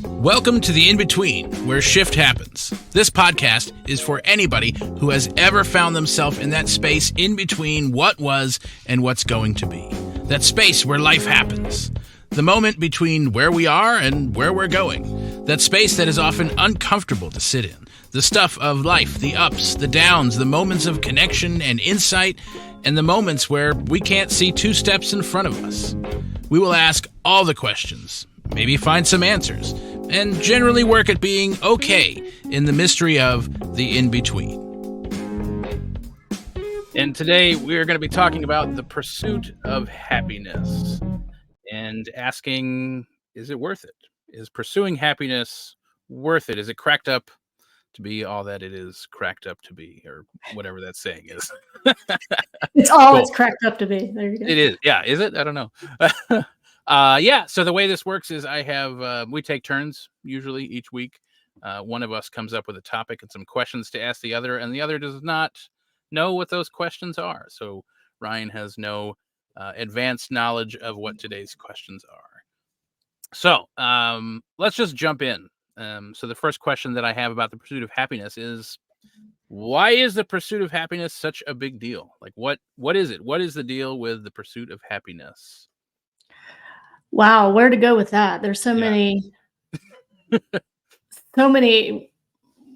Welcome to The In-Between, where shift happens. This podcast is for anybody who has ever found themselves in that space in between what was and what's going to be. That space where life happens. The moment between where we are and where we're going. That space that is often uncomfortable to sit in. The stuff of life, the ups, the downs, the moments of connection and insight, and the moments where we can't see two steps in front of us. We will ask all the questions, maybe find some answers, and generally work at being okay in the mystery of the in-between. And today we are going to be talking about the pursuit of happiness and asking, is it worth it? Is pursuing happiness worth it? Is it cracked up to be all that it is cracked up to be, or whatever that saying is? It's all it's cracked up to be. There you go. It is. Yeah. Is it? I don't know. So the way this works is I have, we take turns usually each week. One of us comes up with a topic and some questions to ask the other, and the other does not know what those questions are. So Ryan has no advanced knowledge of what today's questions are. So let's just jump in. So the first question that I have about the pursuit of happiness is, why is the pursuit of happiness such a big deal? Like, what is it? What is the deal with the pursuit of happiness? Wow, where to go with that? There's so many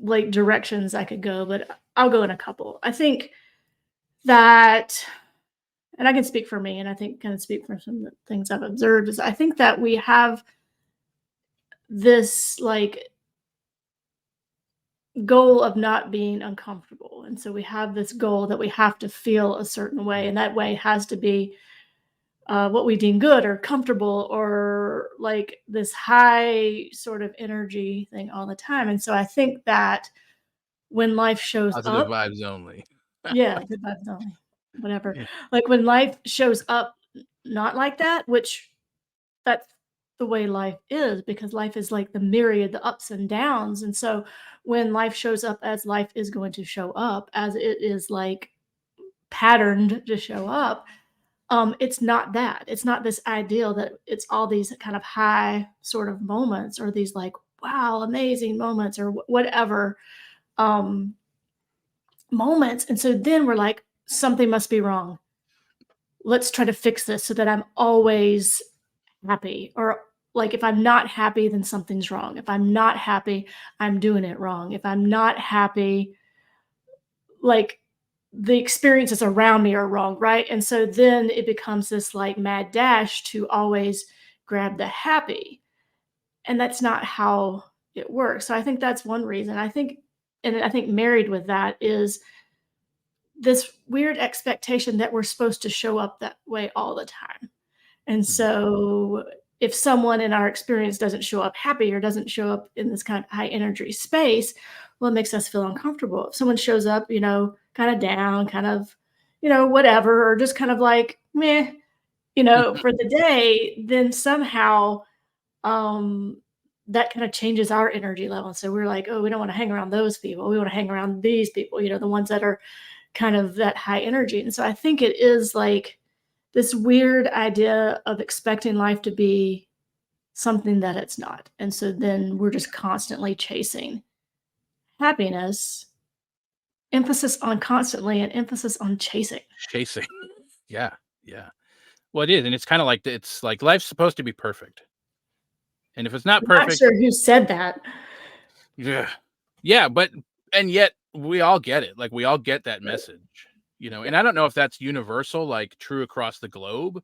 like directions I could go, but I'll go in a couple. I think that, and I can speak for me, and I think kind of speak for some of the things I've observed, is I think that we have this like goal of not being uncomfortable. And so we have this goal that we have to feel a certain way, and that way has to be what we deem good or comfortable, or like this high sort of energy thing all the time. And so I think that when life shows Positive up, vibes only. yeah, good vibes only, whatever. Yeah. Like when life shows up not like that, which that's the way life is, because life is like the myriad, the ups and downs. And so when life shows up as life is going to show up, as it is like patterned to show up, it's not that. It's not this ideal that it's all these kind of high sort of moments, or these like, wow, amazing moments, or whatever moments. And so then we're like, something must be wrong. Let's try to fix this so that I'm always happy. Or like, if I'm not happy, then something's wrong. If I'm not happy, I'm doing it wrong. If I'm not happy, like, the experiences around me are wrong, right? And so then it becomes this like mad dash to always grab the happy. And that's not how it works. So I think that's one reason. I think married with that is this weird expectation that we're supposed to show up that way all the time. And so if someone in our experience doesn't show up happy, or doesn't show up in this kind of high energy space, well, it makes us feel uncomfortable. If someone shows up, kind of down, kind of, whatever, or just kind of like, meh, for the day, then somehow that kind of changes our energy level. So we're like, oh, we don't want to hang around those people. We want to hang around these people, the ones that are kind of that high energy. And so I think it is like this weird idea of expecting life to be something that it's not. And so then we're just constantly chasing happiness, emphasis on constantly, and emphasis on chasing. Yeah. Well, it is. And it's kind of like, it's like life's supposed to be perfect. And if it's not perfect, I'm not sure who said that. Yeah. And yet we all get it. Like, we all get that message, and I don't know if that's universal, like true across the globe,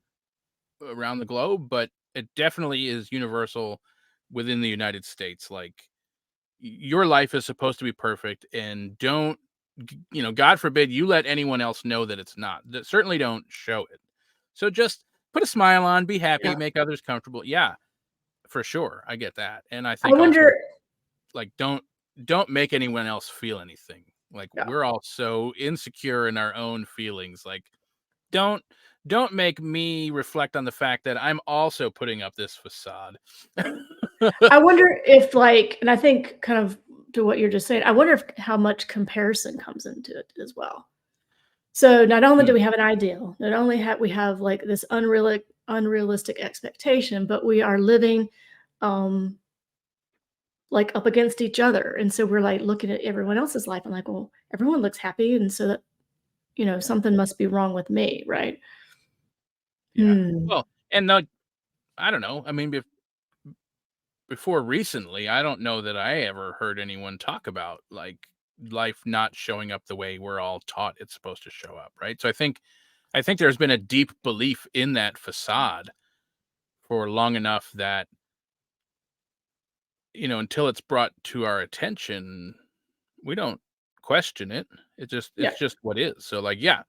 around the globe, but it definitely is universal within the United States. Like, your life is supposed to be perfect, and don't, God forbid you let anyone else know that it's not. Certainly don't show it. So just put a smile on, be happy, make others comfortable. Yeah, for sure. I get that. And I think also, like, don't make anyone else feel anything. Like, we're all so insecure in our own feelings. Like, don't make me reflect on the fact that I'm also putting up this facade. I wonder if, like, and I think kind of to what you're just saying, I wonder if how much comparison comes into it as well. So not only do we have an ideal, not only have we have like this unrealistic expectation, but we are living like up against each other. And so we're like looking at everyone else's life and like, well, everyone looks happy. And so that, Yeah. something must be wrong with me, right? Yeah. Hmm. Well, and no, I don't know. I mean, before recently, I don't know that I ever heard anyone talk about like life not showing up the way we're all taught it's supposed to show up, right? So I think there's been a deep belief in that facade for long enough that, until it's brought to our attention, we don't question it. Yeah. It's just what is. So like, yeah,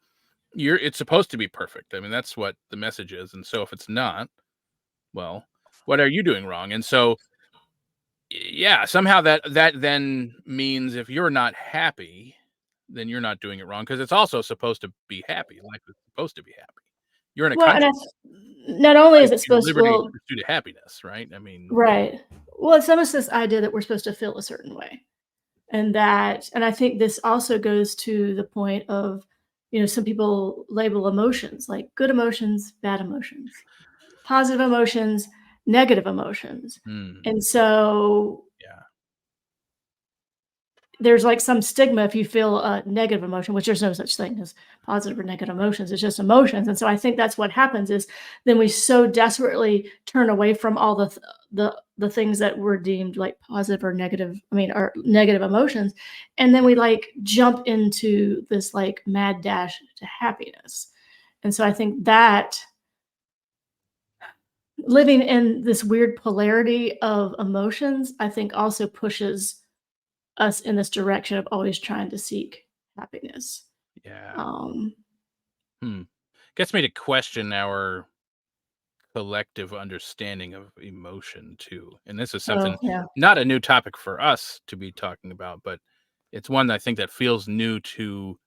it's supposed to be perfect. I mean, that's what the message is. And so if it's not, well, what are you doing wrong? And so yeah, somehow that then means if you're not happy, then you're not doing it wrong because it's also supposed to be happy. Life is supposed to be happy. You're in a Well, and country, not only right? is it In supposed liberty and well, pursuit of happiness, right? I mean, right. Well, it's almost this idea that we're supposed to feel a certain way. And I think this also goes to the point of, some people label emotions like good emotions, bad emotions, positive emotions, negative emotions. hmm, And so yeah, there's like some stigma if you feel a negative emotion, which there's no such thing as positive or negative emotions. It's just emotions. And so I think that's what happens is then we so desperately turn away from all the things that were deemed like positive or negative, I mean, or negative emotions. And then yeah, we like jump into this like mad dash to happiness. And so I think that living in this weird polarity of emotions, I think also pushes us in this direction of always trying to seek happiness. yeah. Um, Hmm. Gets me to question our collective understanding of emotion too. And this is oh, something yeah, not a new topic for us to be talking about, but it's one that I think that feels new to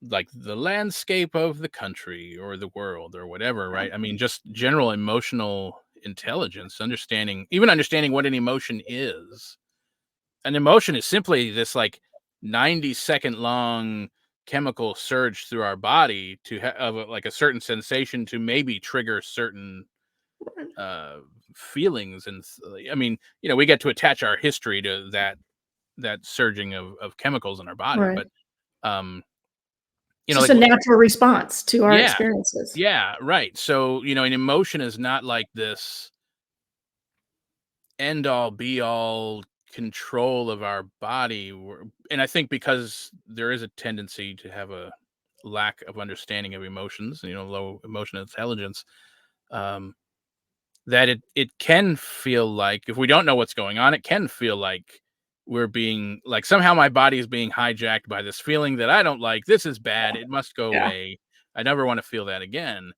like the landscape of the country or the world or whatever, yeah, right? I mean, just general emotional intelligence, understanding what an emotion is. An emotion is simply this like 90-second long chemical surge through our body of like a certain sensation to maybe trigger certain right, uh feelings I mean, we get to attach our history to that surging of chemicals in our body, right. but um It's just like a natural response to our yeah, experiences. yeah, right. So, an emotion is not like this end all be all control of our body. And I think because there is a tendency to have a lack of understanding of emotions, low emotional intelligence, um, that it can feel like if we don't know what's going on, it can feel like we're being like somehow my body is being hijacked by this feeling that I don't like. This is bad. It must go Yeah, away. I never want to feel that again.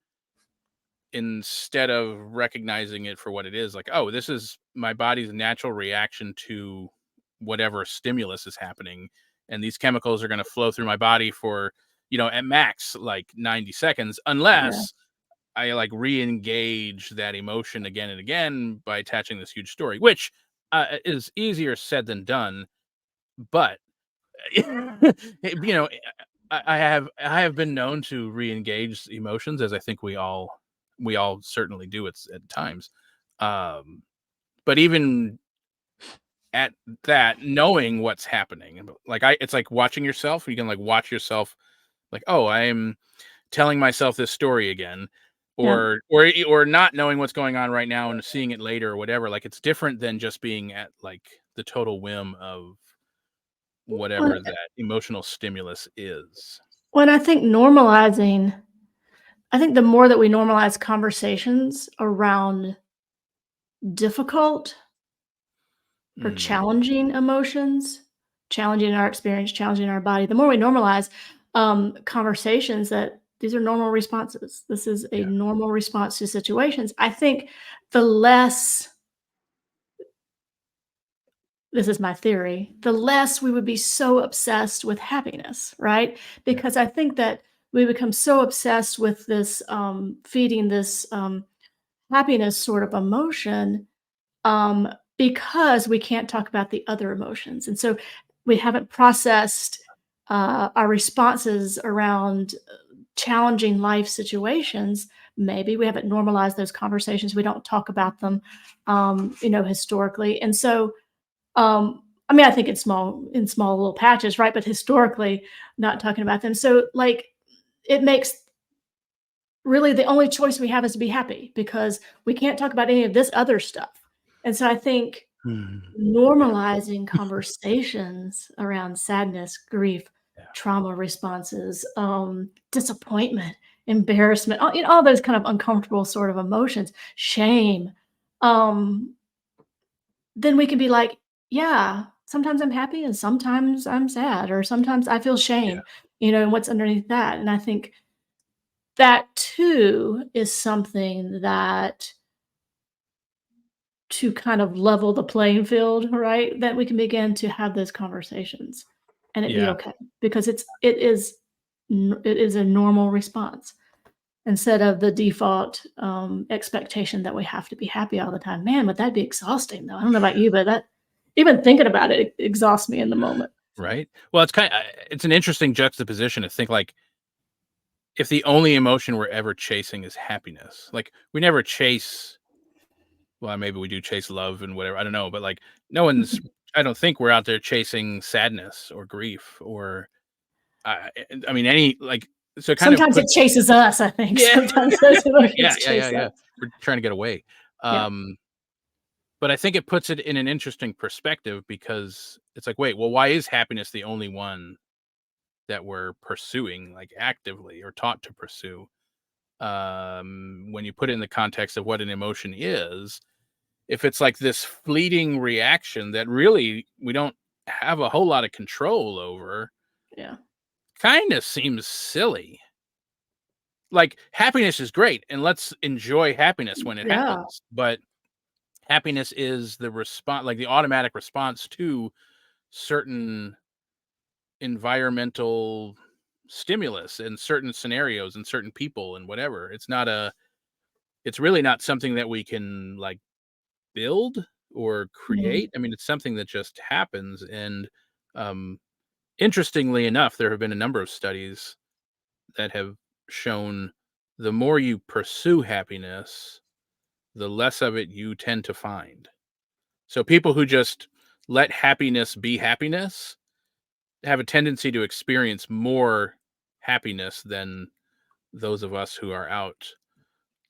Instead of recognizing it for what it is, like, oh, this is my body's natural reaction to whatever stimulus is happening, and these chemicals are going to flow through my body for at max like 90 seconds yeah. unless I like re-engage that emotion again and again by attaching this huge story, which is easier said than done. But you know, I have been known to re-engage emotions, as I think we all certainly do at times. Um, but even at that, knowing what's happening, like it's like watching yourself. You can like watch yourself, like, oh, I'm telling myself this story again, Yeah. or not knowing what's going on right now and seeing it later or whatever. Like it's different than just being at like the total whim of When whatever that emotional stimulus is. when I think the more that we normalize conversations around difficult or Mm, challenging emotions, challenging our experience, challenging our body, the more we normalize, conversations that these are normal responses. This is a yeah, normal response to situations. I think the less this is my theory, the less we would be so obsessed with happiness, right? yeah, Because I think that we become so obsessed with this feeding this happiness sort of emotion um, because we can't talk about the other emotions. And so we haven't processed our responses around challenging life situations maybe we haven't normalized those conversations. We don't talk about them, historically. And so, I mean, I think in small little patches, right? But historically, not talking about them. So, like, it makes really the only choice we have is to be happy because we can't talk about any of this other stuff. And so I think Mhm. Yeah, normalizing conversations around sadness, grief, yeah, trauma responses, disappointment, embarrassment, all those kind of uncomfortable sort of emotions, shame, um, then we can be like, yeah, sometimes I'm happy and sometimes I'm sad, or sometimes I feel yeah, shame, and what's underneath that. And I think that too is something that to kind of level the playing field, right? That we can begin to have those conversations and it be yeah. okay because it is a normal response instead of the default expectation that we have to be happy all the time. Man, would that be exhausting though? I don't know about you, but that even thinking about it exhausts me in the moment. Right? Well, it's an interesting juxtaposition to think, like, if the only emotion we're ever chasing is happiness, like, we never chase well, maybe we do chase love and whatever, I don't know, but, like, no one's I don't think we're out there chasing sadness or grief or, I mean, any like, so it kind of Sometimes it puts chases us, I think. yeah, Sometimes those yeah, emotions yeah, yeah, chase yeah. us. We're trying to get away. Yeah. Um, but I think it puts it in an interesting perspective because it's like, wait, well, why is happiness the only one that we're pursuing, like, actively or taught to pursue? When you put it in the context of what an emotion is, if it's like this fleeting reaction that really we don't have a whole lot of control over, Yeah. kind of seems silly. Like, happiness is great and let's enjoy happiness when it Yeah. happens, but happiness is the response, like the automatic response to certain environmental stimulus in certain scenarios and certain people and whatever. It's really not something that we can, like, build or Mhm. create. I mean, it's something that just happens. And um, interestingly enough, there have been a number of studies that have shown the more you pursue happiness, the less of it you tend to find. So people who just let happiness be happiness have a tendency to experience more happiness than those of us who are out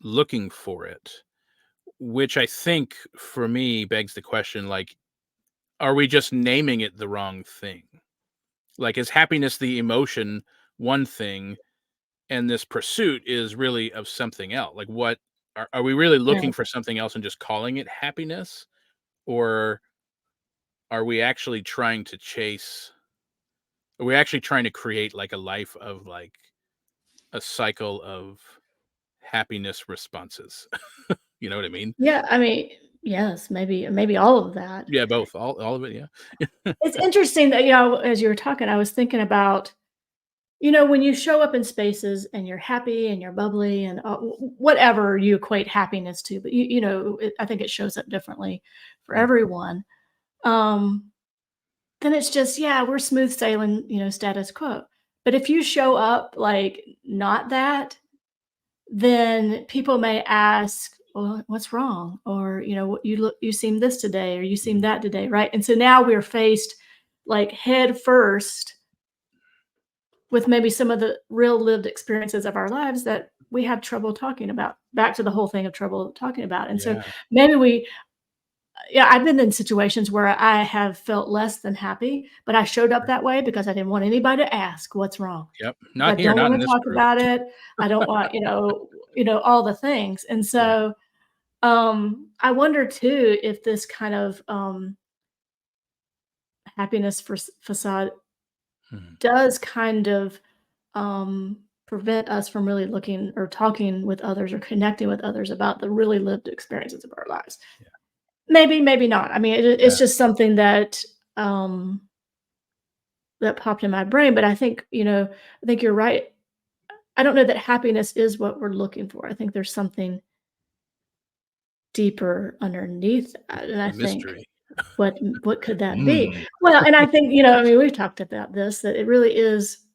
looking for it, which I think for me begs the question, like, are we just naming it the wrong thing? Like, is happiness the emotion one thing and this pursuit is really of something else? Like, what are we really Yeah. looking for something else and just calling it happiness? Or are we actually trying to chase, are we actually trying to create like a life of like a cycle of happiness responses? You know what I mean? Yeah, I mean, yes, maybe all of that. Yeah, both. All of it, yeah. It's interesting that, as you were talking, I was thinking about, when you show up in spaces and you're happy and you're bubbly and whatever you equate happiness to, but I think it shows up differently for Mm, everyone. Um, then it's just, yeah, we're smooth sailing, status quo. But if you show up like not that, then people may ask, "Well, what's wrong?" Or, "What you seem this today, or you seem mhm. that today," right? And so now we're faced like head first with maybe some of the real lived experiences of our lives that we have trouble talking about. Back to the whole thing of trouble talking about. And so Yeah. maybe yeah, I've been in situations where I have felt less than happy, but I showed up that way because I didn't want anybody to ask what's wrong. Yep. I Not here, don't not in wanna this talk group. about it. I don't want, all the things. And Yeah. so, I wonder too if this kind of, happiness facade Mhm. does kind of, prevent us from really looking or talking with others or connecting with others about the really lived experiences of our lives. Yeah. Maybe, maybe not. I mean, it's Yeah. just something um, that popped in my brain, but I think you're right. I don't know that happiness is what we're looking for. I think there's something deeper underneath that, and I A think mystery. what could that be? Mm. Well, and I think, I mean, we've talked about this, that it really is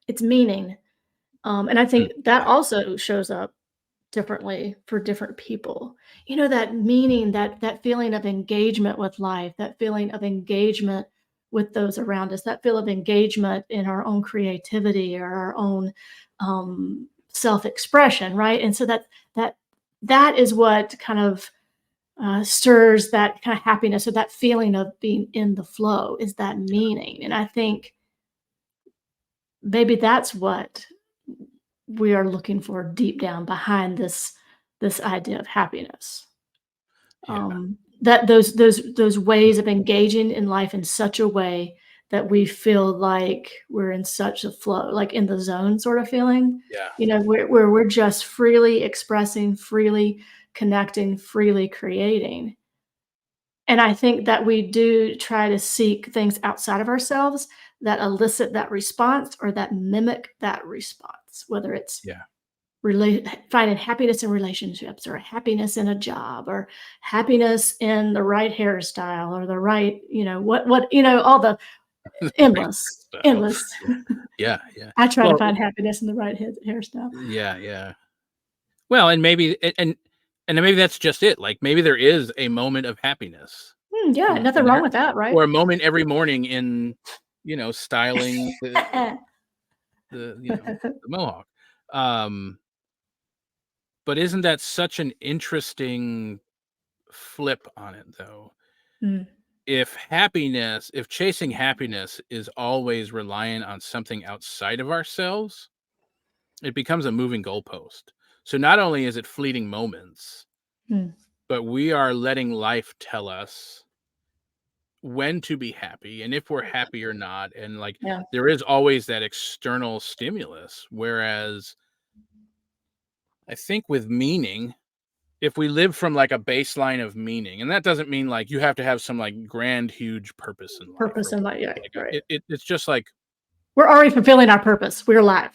it's meaning, and I Mm. think that Yeah. also shows up. differently for different people. You know, that meaning, that feeling of engagement with life, that feeling of engagement with those around us, that feel of engagement in our own creativity or our own self-expression, right? And so that that is what kind of stirs that kind of happiness or that feeling of being in the flow is that meaning. And I think maybe that's what we are looking for deep down behind this idea of happiness. Yeah. That those ways of engaging in life in such a way that we feel like we're in such a flow, like in the zone sort of feeling, Yeah. you know, where we're just freely expressing, freely connecting, freely creating. And I think that we do try to seek things outside of ourselves that elicit that response or that mimic that response, whether it's Yeah. finding happiness in relationships or happiness in a job or happiness in the right hairstyle or the right, you know, what, you know, all the Right. endless, Style. endless. Yeah. Yeah. Yeah. I try to Well, find happiness in the right hairstyle. yeah. Yeah. Well, and maybe and then maybe that's just it. Like maybe there is a moment of happiness Yeah, in nothing the wrong hair, with that, right? or a moment every morning in, styling the mohawk. Um, but isn't that such an interesting flip on it though? Mm, If chasing happiness is always reliant on something outside of ourselves, it becomes a moving goalpost. So not only is it fleeting moments, mm, but we are letting life tell us when to be happy and if we're happy or not. And like yeah, there is always that external stimulus. Whereas I think with meaning, if we live from like a baseline of meaning, and that doesn't mean like you have to have some like grand, huge purpose in life or purpose in life, whatever. yeah, Like right. it's just like We're already fulfilling our purpose. We're alive.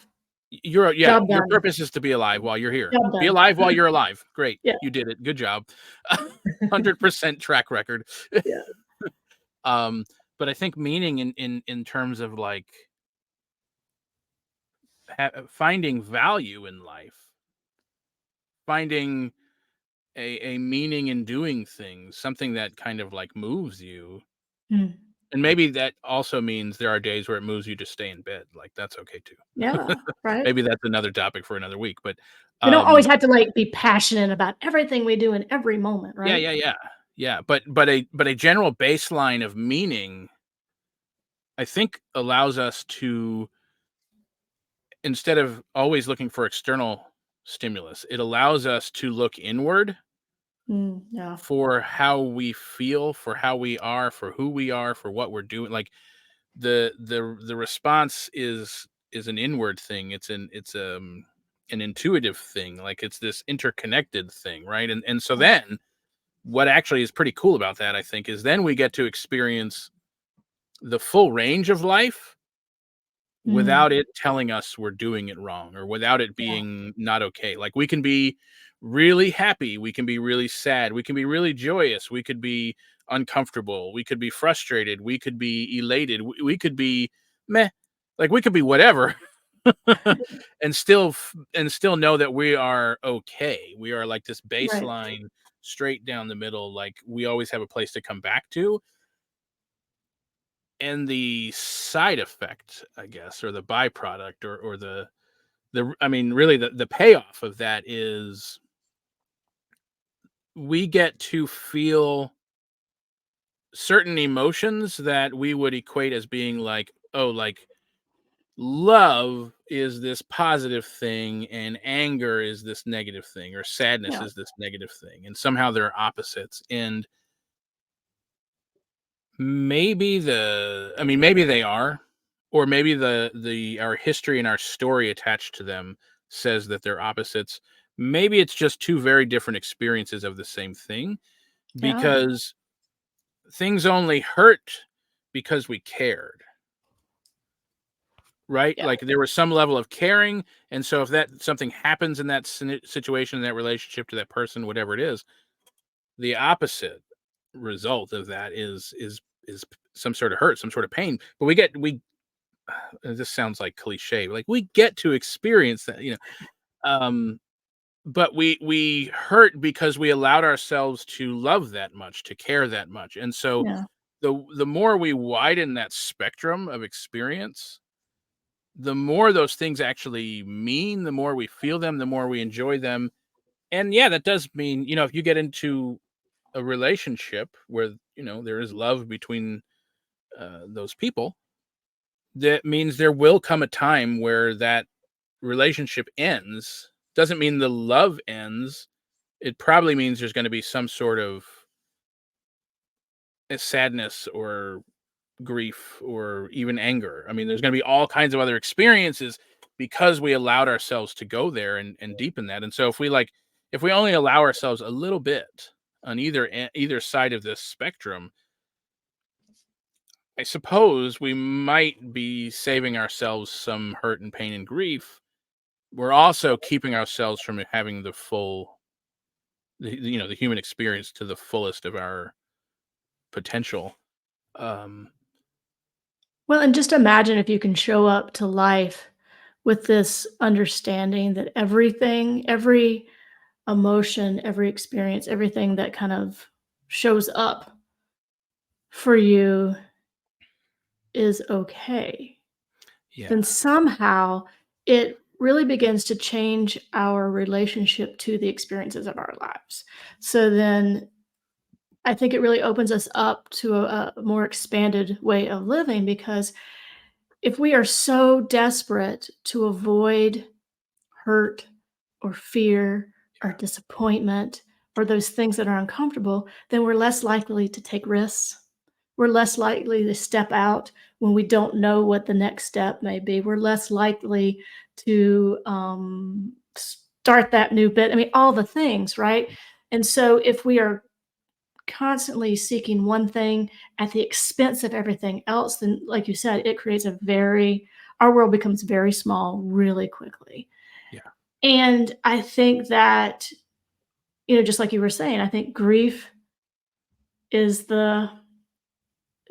yeah, Job your done. purpose is to be alive while you're here. Job Be done. alive while you're alive. Great. Yeah, You did it. Good job. 100% track record. yeah. um but I think meaning in terms of like finding value in life, finding a meaning in doing things, something that kind of like moves you. Mm. And maybe that also means there are days where it moves you to stay in bed. Like that's okay too. Yeah, right? Maybe that's another topic for another week. But We don't always um have to, like, be passionate about everything we do in every moment, yeah, right? yeah, yeah. Yeah. But a general baseline of meaning, I think, allows us to, instead of always looking for external stimulus, it allows us to look inward Yeah, for how we feel, for how we are, for who we are, for what we're doing. Like the response is an inward thing. It's an intuitive thing. Like it's this interconnected thing, right? And so yeah. then what actually is pretty cool about that, I think, is then we get to experience the full range of life Mm, without it telling us we're doing it wrong or without it yeah, being not okay. Like we can be really happy, we can be really sad, we can be really joyous, we could be uncomfortable, we could be frustrated, we could be elated, we could be meh, like we could be whatever. And still know that we are okay. We are like this right. baseline straight down the middle, like we always have a place to come back to. And the side effect, I guess, or the byproduct, or the I mean, really the payoff of that is we get to feel certain emotions that we would equate as being like, oh, like love is this positive thing and anger is this negative thing or sadness Yeah, is this negative thing, and somehow they're opposites. And maybe they are, or maybe the our history and our story attached to them says that they're opposites. Maybe it's just two very different experiences of the same thing, yeah, because things only hurt because we cared, right? yeah, Like there was some level of caring, and so if that something happens in that situation, in that relationship, to that person, whatever it is, the opposite result of that is some sort of hurt, some sort of pain. But we this sounds like cliche, but like we get to experience that, um but we hurt because we allowed ourselves to love that much, to care that much. And so Yeah. the more we widen that spectrum of experience, the more those things actually mean, the more we feel them, the more we enjoy them. And yeah, that does mean, if you get into a relationship where, there is love between those people, that means there will come a time where that relationship ends. Doesn't mean the love ends. It probably means there's going to be some sort of sadness or grief or even anger. I mean, there's going to be all kinds of other experiences because we allowed ourselves to go there and deepen that. And so if we only allow ourselves a little bit on either side of this spectrum, I suppose we might be saving ourselves some hurt and pain and grief. We're also keeping ourselves from having the human experience to the fullest of our potential. Um, Well, and just imagine if you can show up to life with this understanding that every emotion, every experience, everything that kind of shows up for you is okay, yeah, then somehow it really begins to change our relationship to the experiences of our lives. So then I think it really opens us up to a more expanded way of living because if we are so desperate to avoid hurt or fear or yeah, disappointment or those things that are uncomfortable, then we're less likely to take risks. We're less likely to step out when we don't know what the next step may be. We're less likely to start that new bit. I mean, all the things, right? And so if we are constantly seeking one thing at the expense of everything else, then, like you said, it creates our world becomes very small really quickly. yeah. And I think that, just like you were saying, I think grief is the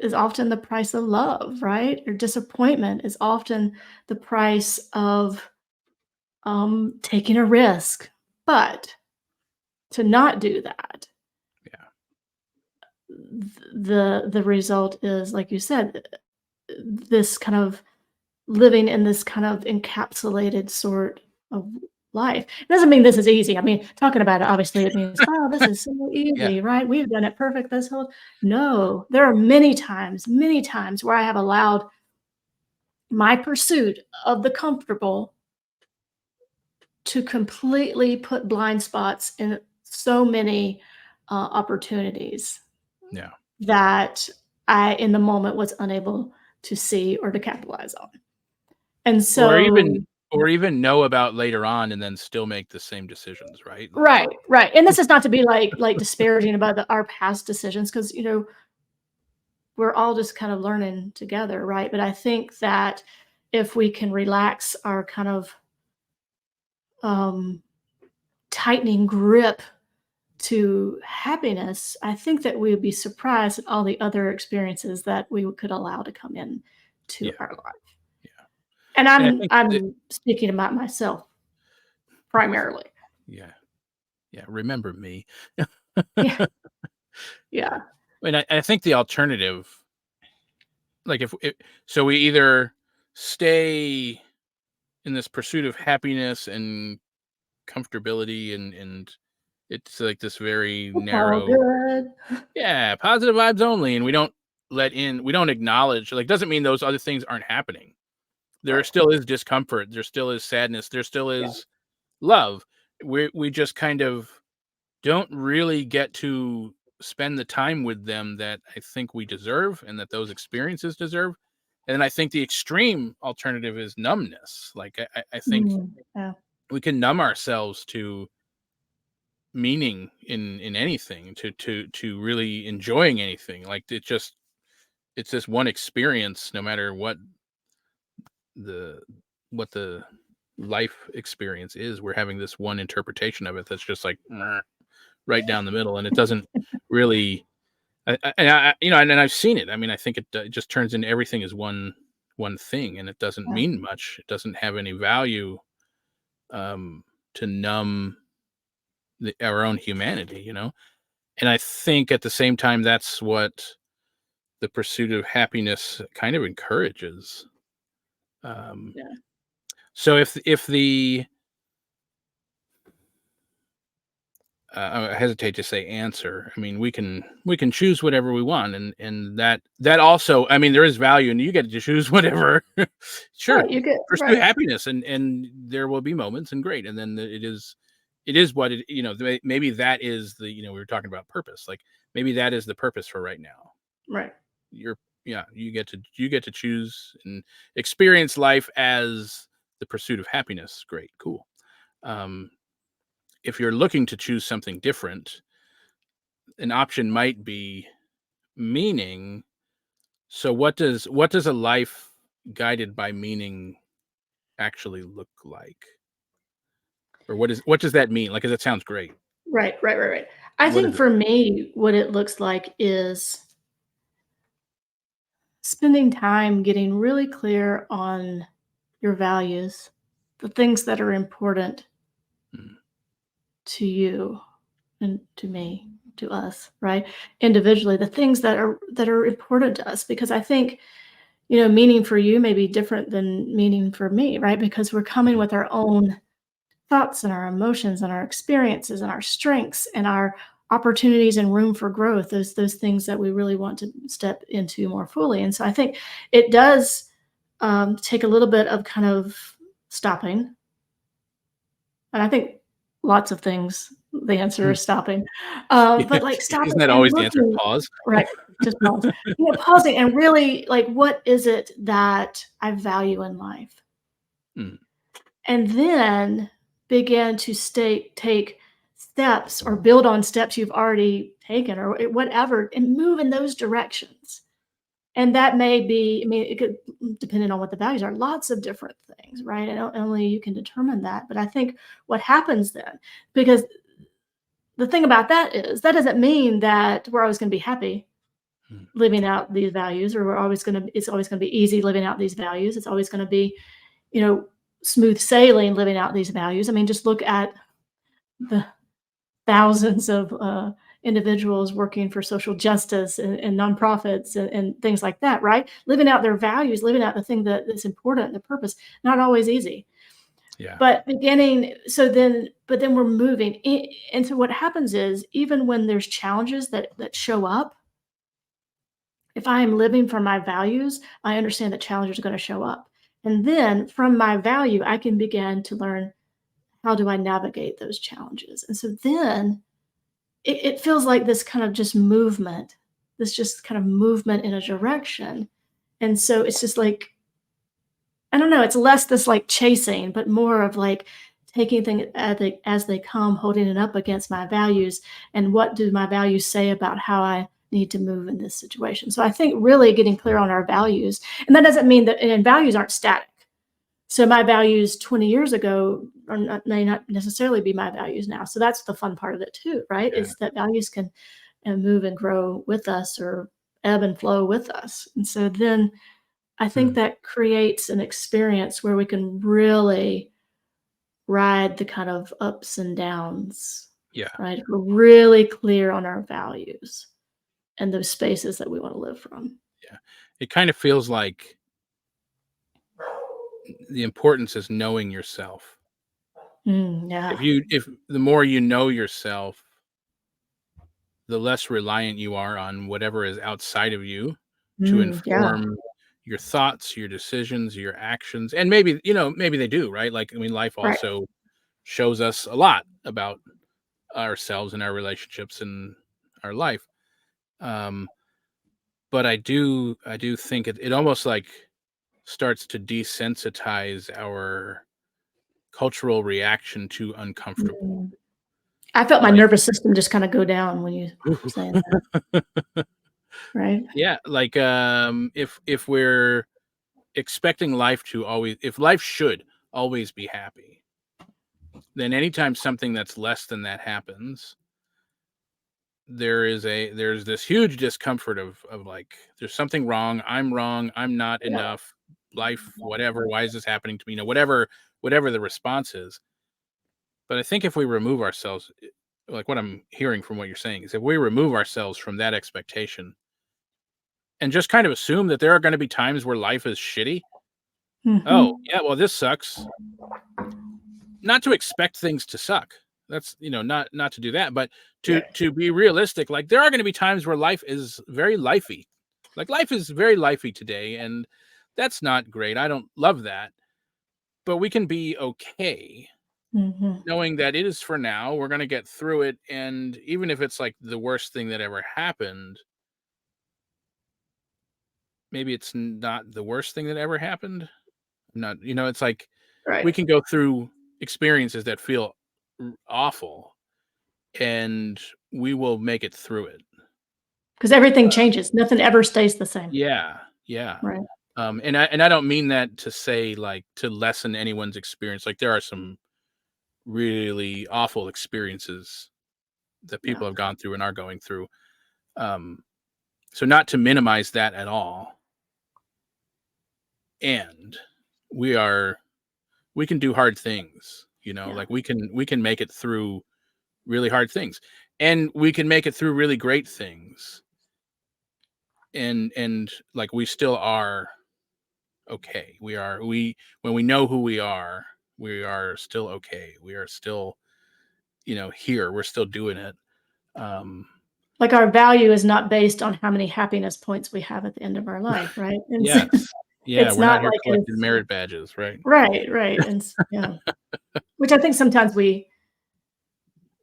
is often the price of love, right? Or disappointment is often the price of taking a risk. But to not do that, Yeah. the result is, like you said, this kind of living in this kind of encapsulated sort of life. It doesn't mean this is easy. I mean, talking about it, obviously, it means, "Oh, this is so Yeah. easy, right? We've done it perfect this whole." No, there are many times where I have allowed my pursuit of the comfortable to completely put blind spots in so many, opportunities Yeah. that I, in the moment, was unable to see or to capitalize on. And Or so even or even know about later on and then still make the same decisions, right? Like, right, right, and this is not to be, like, disparaging about our past decisions, because we're all just kind of learning together, right? But I think that if we can relax our kind of, um, tightening grip to happiness, I think that we would be surprised at all the other experiences that we could allow to come in to yeah, our life. yeah. And And I I'm think that I'm speaking about myself primarily. yeah, yeah, remember me. Yeah, yeah. And I think the alternative, like, so we either stay in this pursuit of happiness and comfortability and it's like this very It's all narrow, good. yeah, positive vibes only, and we don't acknowledge, like, doesn't mean those other things aren't happening. There Right. still is discomfort, there still is sadness, there still Yeah. is love. We just kind of don't really get to spend the time with them that I think we deserve and that those experiences deserve. And I think the extreme alternative is numbness. Like, I think Yeah. we can numb ourselves to meaning in anything, to really enjoying anything. Like, it's this one experience, no matter the what the life experience is. We're having this one interpretation of it that's just like right down the middle, and it doesn't really. And I've seen it. I mean, I think it just turns into everything is one thing, and it doesn't Yeah. mean much. It doesn't have any value, um, to numb. our own humanity, you know? And I think at the same time, that's what the pursuit of happiness kind of encourages. Um, Yeah. so if the I hesitate to say answer. I mean, we can choose whatever we want, and that also, I mean, there is value, and you get to choose whatever. Sure, Right, you get pursue right, happiness, and there will be moments, and great, and then it is what it. Maybe that is the we were talking about purpose. Like maybe that is the purpose for right now. right, You're Yeah, you get to choose and experience life as the pursuit of happiness. Great, cool. Um, if you're looking to choose something different, an option might be meaning. So what does a life guided by meaning actually look like? Or what does that mean? Like, 'cause that sounds great. right. I What think is it? for me, what it looks like is spending time getting really clear on your values, the things that are important Mm, to you and to me, to us, right? Individually, the things that are important to us because I think, meaning for you may be different than meaning for me, right? Because we're coming mhm, with our own thoughts and our emotions and our experiences and our strengths and our opportunities and room for growth, those things that we really want to step into more fully. And so I think it does take a little bit of kind of stopping. And I think lots of things, the answer mm. is stopping. Yeah, But like isn't stopping that and always the answer? looking, Pause. right? Just pause. Pausing and really like, what is it that I value in life? Mm, And then begin to take steps or build on steps you've already taken or whatever and move in those directions. And that may be, I mean, it could, depending on what the values are, lots of different things, right? And only you can determine that. But I think what happens then, because the thing about that is that doesn't mean that we're always going to be happy mm. living out these values, or it's always going to be easy living out these values. It's always going to be, you know, smooth sailing living out these values. I mean, just look at the thousands of individuals working for social justice and nonprofits and things like that, right? Living out their values, living out the thing that's important, the purpose, not always easy. Yeah. But but then we're moving. And so what happens is, even when there's challenges that show up, if I am living from my values, I understand that challenges are going to show up. And then from my value, I can begin to learn how do I navigate those challenges. And so then it feels like this kind of just movement, this just kind of movement in a direction. And so it's just like, I don't know, it's less this like chasing, but more of like taking things as they come, holding it up against my values. And what do my values say about how I need to move in this situation? So I think really getting clear on our values. And that doesn't mean that, and values aren't static. So my values 20 years ago may not necessarily be my values now. So that's the fun part of it too, right? Yeah. Is that values can move and grow with us or ebb and flow with us. And so then I think Mm, that creates an experience where we can really ride the kind of ups and downs, yeah. right? We're really clear on our values and those spaces that we want to live from. Yeah. It kind of feels like the importance is knowing yourself. Yeah. If the more you know yourself, the less reliant you are on whatever is outside of you to Yeah. inform your thoughts, your decisions, your actions, and maybe they do, right? Like, I mean, life Right. also shows us a lot about ourselves and our relationships and our life. Um, but I do think it almost like starts to desensitize our cultural reaction to uncomfortable. Mm. I felt my Like, nervous system just kinda go down when you were saying that, right? yeah, like if we're expecting life to always if life should always be happy, then anytime something that's less than that happens, there's this huge discomfort of like there's something wrong, I'm not Yeah. enough, life, whatever, why is this happening to me? Whatever the response is. But I think if we remove ourselves, like what I'm hearing from what you're saying is if we remove ourselves from that expectation and just kind of assume that there are going to be times where life is shitty. Oh, Mhm. yeah, well, this sucks. Not to expect things to suck. That's, not to do that, but Right. to be realistic. Like there are going to be times where life is very lifey. Like life is very lifey today, and that's not great. I don't love that, but we can be okay Mhm. knowing that it is for now. We're going to get through it, and even if it's like the worst thing that ever happened, maybe it's not the worst thing that ever happened. Not, it's like we Right. can go through experiences that feel awful, and we will make it through it. 'Cause everything changes. Nothing ever stays the same. Yeah, yeah. Right. And I don't mean that to say like to lessen anyone's experience. Like there are some really awful experiences that Yeah. people have gone through and are going through. Um, so not to minimize that at all. And we are we can do hard things, Yeah. like we can make it through really hard things. And we can make it through really great things. And like we still are okay. We when we know who we are still okay. We are still, here. We're still doing it. Um Like, our value is not based on how many happiness points we have at the end of our life, right? And so yes. Yeah, it's we're not not here like collecting it's merit badges, right? right, right, and s yeah. Which I think sometimes we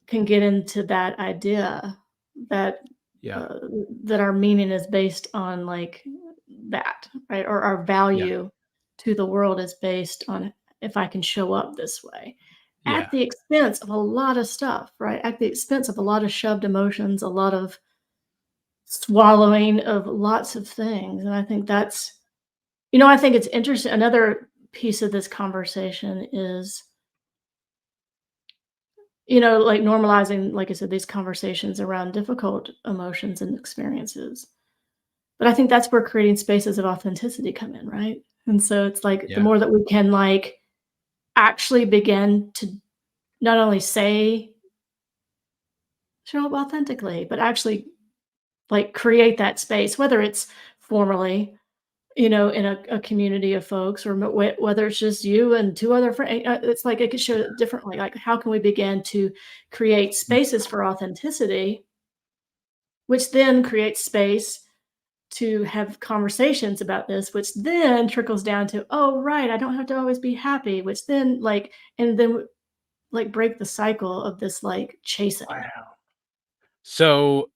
can get into that idea that, Yeah. uh, that our meaning is based on, like, that, right? Or our Yeah. value to the world is based on if I can show up this way, at Yeah. the expense of a lot of stuff, right? At the expense of a lot of shoved emotions, a lot of swallowing of lots of things, and I think that's I think it's interesting another piece of this conversation is, like, normalizing, like I said, these conversations around difficult emotions and experiences. But I think that's where creating spaces of authenticity come in, right? And so it's like the Yeah. more that we can, like, actually begin to not only say show up authentically, but actually, like, create that space, whether it's formally, in a community of folks or whether it's just you and 2 other friends. It's like it could show it differently, like, how can we begin to create Mm. spaces for authenticity, which then creates space to have conversations about this, which then trickles down to, "Oh, right, I don't have to always be happy," which then, like and then, like, break the cycle of this, like, chasing. Wow. So,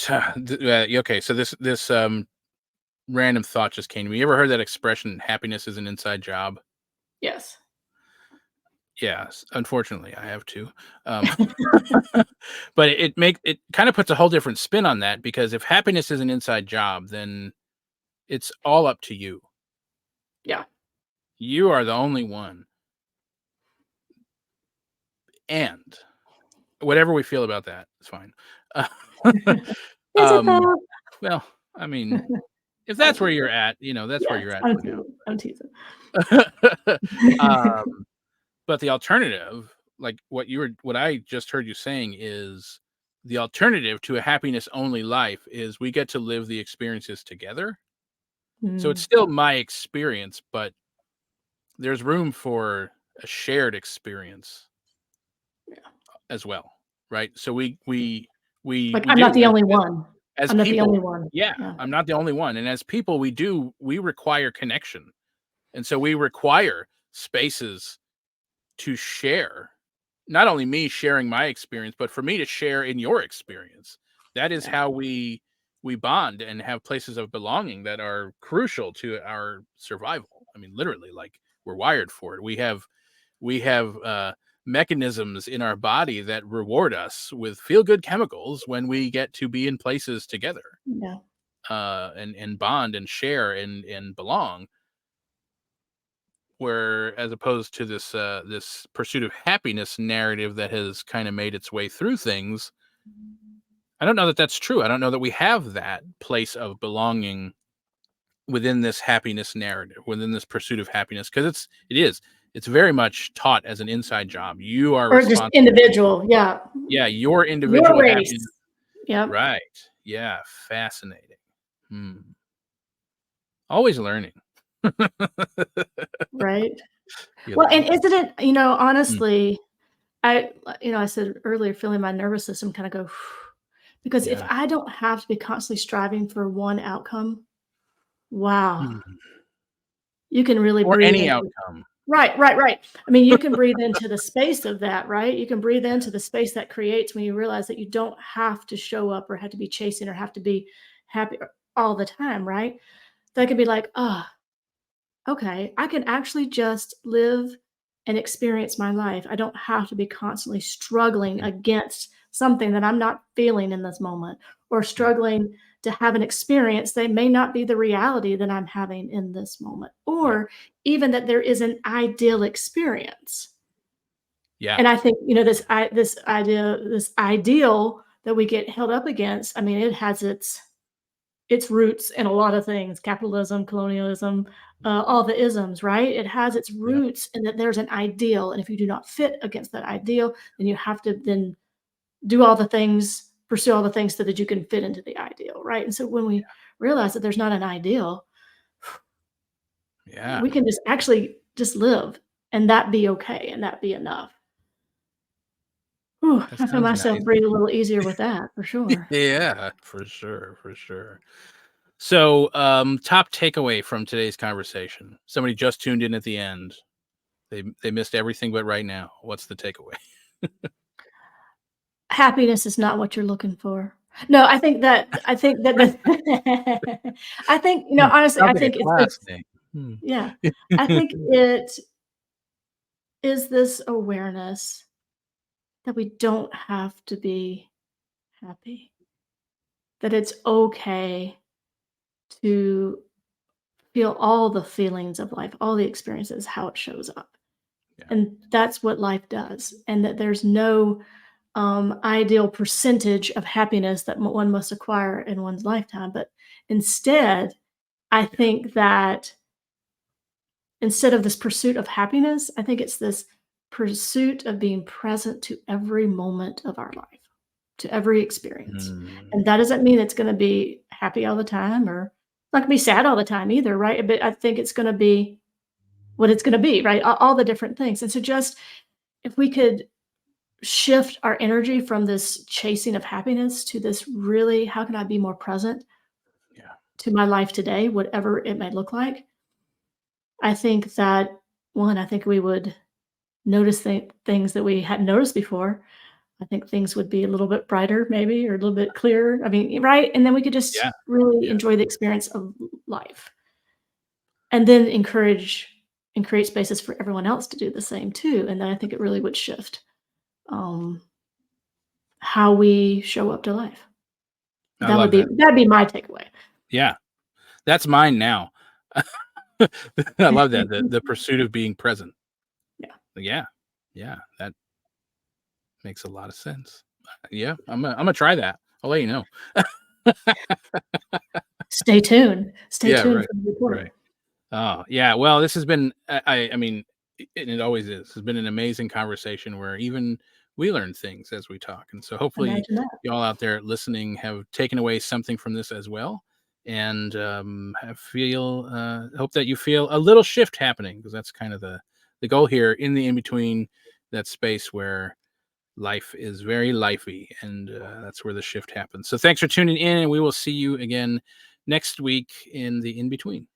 okay, so this random thought just came to me. You ever heard that expression, "Happiness is an inside job"? Yes. Yes, unfortunately, I have too. Um, but it kind of puts a whole different spin on that because if happiness is an inside job, then it's all up to you. Yeah. You are the only one. And whatever we feel about that, it's fine. Uh, Is it um, though? well, I mean, if I'm that's where you're teasing. at, that's where Yes, you're at I'm for now. teasing, I'm teasing. um, but the alternative, like what I just heard you saying is the alternative to a happiness only life is we get to live the experiences together. So it's Mm, still my experience, but there's room for a shared experience yeah. as well, right? So we Like, we I'm not do the as only as, one. as I'm not the people. only one. Yeah, Yeah, I'm not the only one, and as people, we require connection, and so we require spaces to share. Not only me sharing my experience, but for me to share in your experience. That is yeah, how we bond and have places of belonging that are crucial to our survival. I mean, literally, like we're wired for it. We have mechanisms in our body that reward us with feel good chemicals when we get to be in places together, yeah, and bond and share and belong. Where as opposed to this pursuit of happiness narrative that has kind of made its way through things, I don't know that that's true. I don't know that we have that place of belonging within this happiness narrative, within this pursuit of happiness, because it is. it's very much taught as an inside job. You are Or just responsible. individual, yeah. Yeah, your Your individual happiness. race. Yep. Right. Yeah, fascinating. Hmm. Always learning. Right. You Well, know? and isn't it, Mm, honestly, I said earlier, feeling my nervous system kind of go, because if yeah. I don't have to be constantly striving for one outcome, wow, Mm. you can really Or breathe any into. outcome. Right, right, right. I mean, you can breathe into the space of that, right? You can breathe Yeah. into the space that creates when you realize that you don't have to show up or have to be chasing or have to be happy all the time, right? That could be like, oh, okay, I can actually just live and experience my life. I don't have to be constantly struggling Mhm. against something that I'm not feeling in this moment or Yeah. struggling to have an experience that may not be the reality that I'm having in this moment, Yeah. or even that there is an ideal experience. Yeah. And I think, this ideal that we get held up against, I mean, it has its roots in a lot of things, capitalism, colonialism, all the isms, right? It has its Yeah. roots in that there's an ideal, and if you do not fit against that ideal, then you have to then do all the things, pursue all the things so that you can fit into the ideal, right? And so when we realize that there's not an ideal, Yeah. we can just actually just live and that be okay and that be enough. Whew, That I feel sounds myself nice. breathe a little easier with that for sure. Yeah, for sure, for sure. So, top takeaway from today's conversation. Somebody just tuned in at the end. They missed everything but right now. What's the takeaway? Happiness is not what you're looking for. No, I think that the I think, honestly, Sounds I like a think it's class this. thing. Hmm. Yeah. I think it is this awareness that we don't have to be happy, that it's okay to feel all the feelings of life, all the experiences, how it shows up. Yeah. And that's what life does, and that there's no ideal percentage of happiness that one must acquire in one's lifetime. But instead, I Yeah. think that instead of this pursuit of happiness, I think it's this pursuit of being present to every moment of our life, to every experience. Mm, And that doesn't mean it's going to be happy all the time or not going to be sad all the time either, right? But I think it's going to be what it's going to be, right? All the different things. And so, just if we could shift our energy from this chasing of happiness to this really, how can I be more present yeah. to my life today, whatever it may look like? I think that one, I think we would notice things that we hadn't noticed before. I think things would be a little bit brighter, maybe, or a little bit clearer. I mean, right? And then we could just Yeah. really Yeah. enjoy the experience of life, and then encourage and create spaces for everyone else to do the same too. And then I think it really would shift um, how we show up to life. I love that. That'd be my takeaway. Yeah. That's mine now. I love that. The pursuit of being present. Yeah. Yeah. Yeah. That makes a lot of sense. Yeah. I'm gonna try that. I'll let you know. Stay tuned. Stay Yeah. tuned Right. for the report. Right. Oh, yeah. Well, this has been, I mean, and it always is, has been an amazing conversation where even we learn things as we talk. And so hopefully Imagine that. y'all out there listening have taken away something from this as well. And hope that you feel a little shift happening, because that's kind of the goal here in the in between, that space where life is very lifey, and that's where the shift happens. So thanks for tuning in, and we will see you again next week in the in between.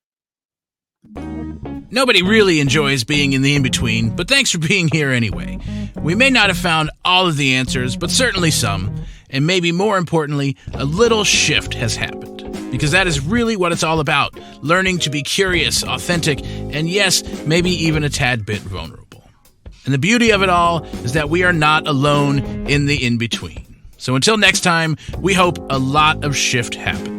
Nobody really enjoys being in the in-between, but thanks for being here anyway. We may not have found all of the answers, but certainly some, and maybe more importantly, a little shift has happened. Because that is really what it's all about, learning to be curious, authentic, and yes, maybe even a tad bit vulnerable. And the beauty of it all is that we are not alone in the in-between. So until next time, we hope a lot of shift happens.